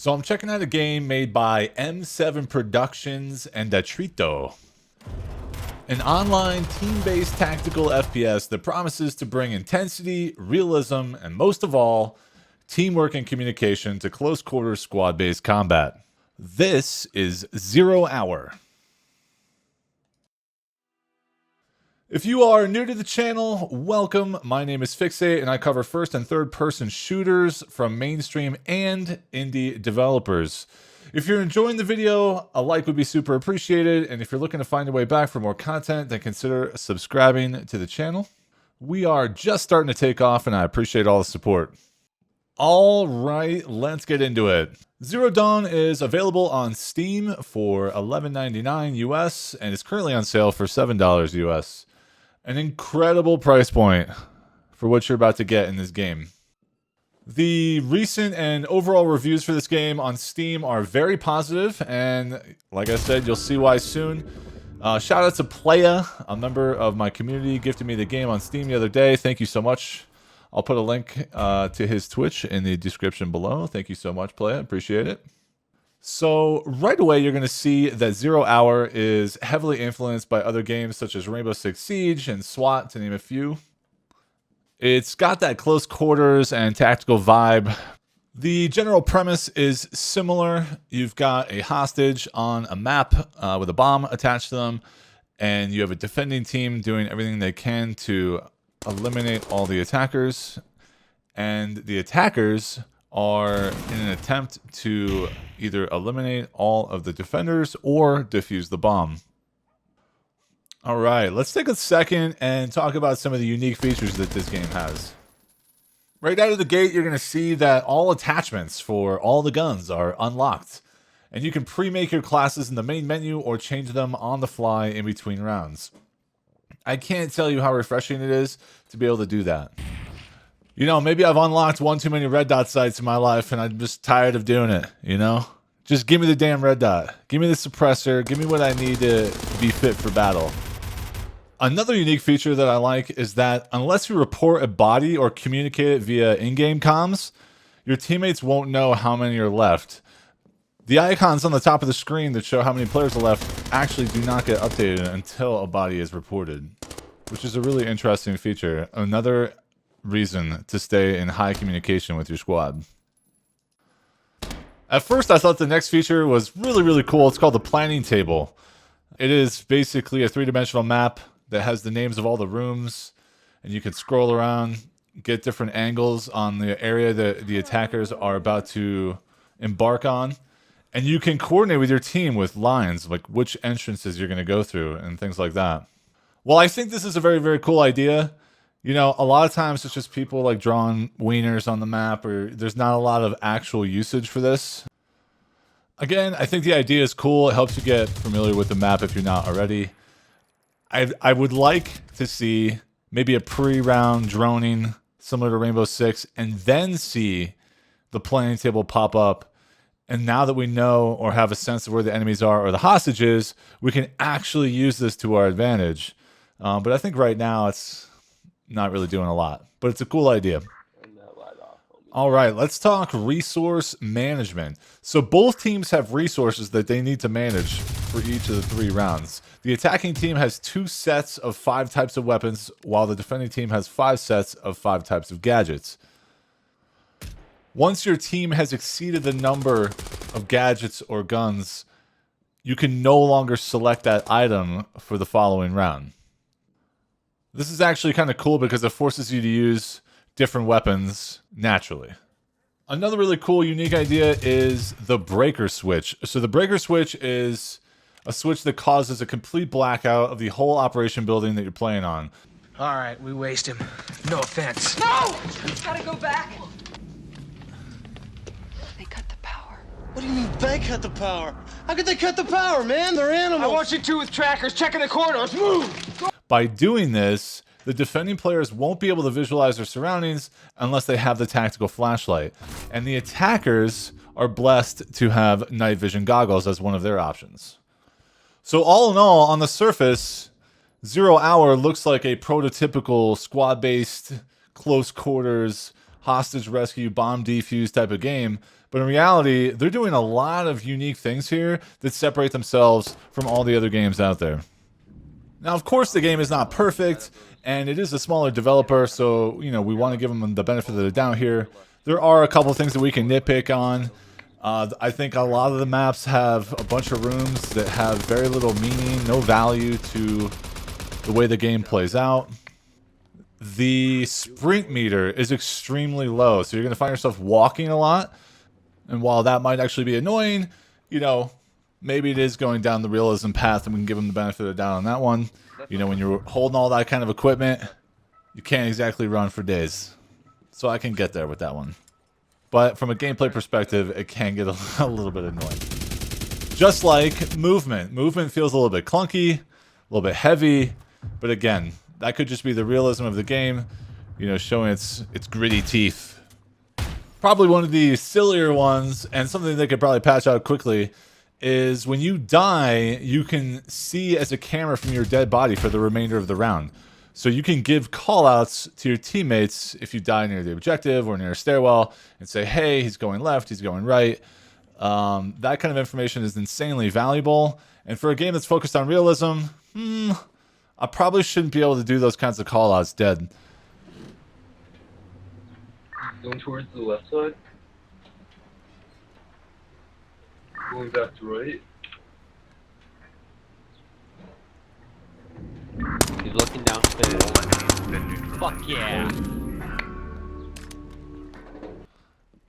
So I'm checking out a game made by M7 Productions and Detrito. An online team-based tactical FPS that promises to bring intensity, realism, and most of all, teamwork and communication to close-quarters squad-based combat. This is 0 Hour. If you are new to the channel, welcome. My name is Fixate, and I cover first and third person shooters from mainstream and indie developers. If you're enjoying the video, a like would be super appreciated, and if you're looking to find a way back for more content, then consider subscribing to the channel. We are just starting to take off, and I appreciate all the support. All right, let's get into it. Zero Dawn is available on Steam for $11.99 US, and is currently on sale for $7 US. An incredible price point for what you're about to get in this game. The recent and overall reviews for this game on Steam are very positive, and like I said, you'll see why soon. Shout out to Playa, a member of my community, gifted me the game on Steam the other day. Thank you so much. I'll put a link to his Twitch in the description below. Thank you so much, Playa. Appreciate it. So right away, you're going to see that 0 Hour is heavily influenced by other games such as Rainbow Six Siege and SWAT, to name a few. It's got that close quarters and tactical vibe. The general premise is similar. You've got a hostage on a map with a bomb attached to them, and you have a defending team doing everything they can to eliminate all the attackers. And the attackers are in an attempt to either eliminate all of the defenders or defuse the bomb. All right, let's take a second and talk about some of the unique features that this game has. Right out of the gate, you're going to see that all attachments for all the guns are unlocked, and you can pre-make your classes in the main menu or change them on the fly in between rounds. I can't tell you how refreshing it is to be able to do that. You know, maybe I've unlocked one too many red dot sites in my life and I'm just tired of doing it, you know? Just give me the damn red dot. Give me the suppressor. Give me what I need to be fit for battle. Another unique feature that I like is that unless you report a body or communicate it via in-game comms, your teammates won't know how many are left. The icons on the top of the screen that show how many players are left actually do not get updated until a body is reported, which is a really interesting feature. Another reason to stay in high communication with your squad. At first, I thought the next feature was really cool. It's called the planning table. It is basically a three-dimensional map that has the names of all the rooms, and you can scroll around, get different angles on the area that the attackers are about to embark on, and you can coordinate with your team with lines, like which entrances you're going to go through and things like that. Well, I think this is a very cool idea. You know, a lot of times it's just people like drawing wieners on the map, or there's not a lot of actual usage for this. Again, I think the idea is cool. It helps you get familiar with the map if you're not already. I would like to see maybe a pre-round droning similar to Rainbow Six, and then see the planning table pop up. And now that we know or have a sense of where the enemies are or the hostages, we can actually use this to our advantage. But I think right now it's not really doing a lot, but it's a cool idea. All right, let's talk resource management. So both teams have resources that they need to manage for each of the 3 rounds. The attacking team has 2 sets of 5 types of weapons, while the defending team has 5 sets of 5 types of gadgets. Once your team has exceeded the number of gadgets or guns, you can no longer select that item for the following round. This is actually kind of cool because it forces you to use different weapons naturally. Another really cool, unique idea is the breaker switch. So the breaker switch is a switch that causes a complete blackout of the whole operation building that you're playing on. All right, we waste him. No offense. No! Gotta go back. They cut the power. What do you mean they cut the power? How could they cut the power, man? They're animals. I want you two with trackers checking the corridors. Move! By doing this, the defending players won't be able to visualize their surroundings unless they have the tactical flashlight. And the attackers are blessed to have night vision goggles as one of their options. So all in all, on the surface, 0 Hour looks like a prototypical squad-based, close quarters, hostage rescue, bomb defuse type of game. But in reality, they're doing a lot of unique things here that separate themselves from all the other games out there. Now, of course, the game is not perfect, and it is a smaller developer, so, you know, we want to give them the benefit of the doubt here. There are a couple things that we can nitpick on. I think a lot of the maps have a bunch of rooms that have very little meaning, no value to the way the game plays out. The sprint meter is extremely low, so you're going to find yourself walking a lot. And while that might actually be annoying, you know, maybe it is going down the realism path, and we can give them the benefit of the doubt on that one. You know, when you're holding all that kind of equipment, you can't exactly run for days. So I can get there with that one. But from a gameplay perspective, it can get a little bit annoying. Just like movement. Movement feels a little bit clunky, a little bit heavy. But again, that could just be the realism of the game, you know, showing its gritty teeth. Probably one of the sillier ones, and something they could probably patch out quickly, is when you die, you can see as a camera from your dead body for the remainder of the round. So you can give callouts to your teammates if you die near the objective or near a stairwell and say, hey, he's going left, he's going right. That kind of information is insanely valuable. And for a game that's focused on realism, I probably shouldn't be able to do those kinds of callouts dead. Going towards the left side. Going back to right. He's looking downstairs. Fuck yeah.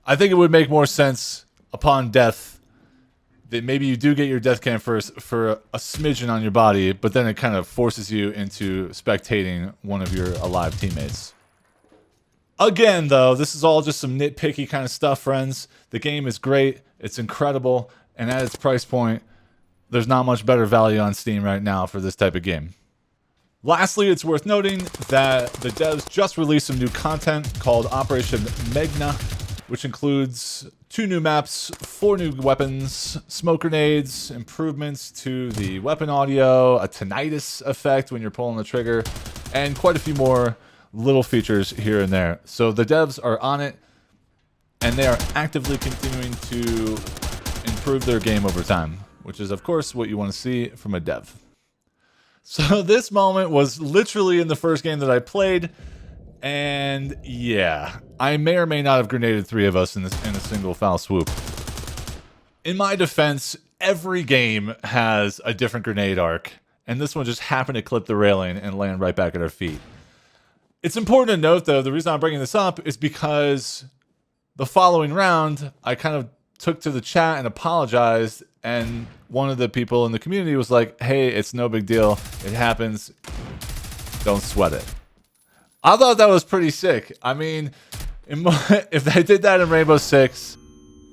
I think it would make more sense upon death that maybe you do get your death cam first for a smidgen on your body, but then it kind of forces you into spectating one of your alive teammates. Again, though, this is all just some nitpicky kind of stuff, friends. The game is great, it's incredible, and at its price point, there's not much better value on Steam right now for this type of game. Lastly, it's worth noting that the devs just released some new content called Operation Magna, which includes 2 new maps, 4 new weapons, smoke grenades, improvements to the weapon audio, a tinnitus effect when you're pulling the trigger, and quite a few more little features here and there. So the devs are on it, and they are actively continuing to improve their game over time, which is, of course, what you want to see from a dev. So this moment was literally in the first game that I played, and yeah, I may or may not have grenaded 3 of us in a single foul swoop. In my defense, every game has a different grenade arc, and this one just happened to clip the railing and land right back at our feet. It's important to note, though, the reason I'm bringing this up is because the following round, I kind of took to the chat and apologized, and one of the people in the community was like, hey, it's no big deal. It happens. Don't sweat it. I thought that was pretty sick. I mean, if they did that in Rainbow Six,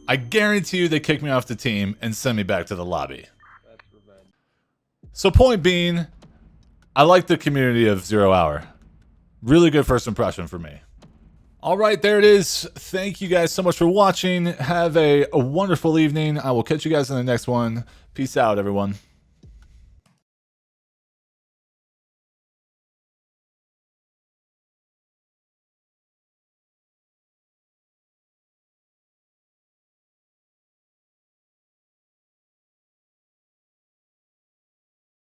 I guarantee you they kick me off the team and send me back to the lobby. That's revenge. So point being, I like the community of 0 Hour. Really good first impression for me. All right, there it is. Thank you guys so much for watching. Have a wonderful evening. I will catch you guys in the next one. Peace out, everyone.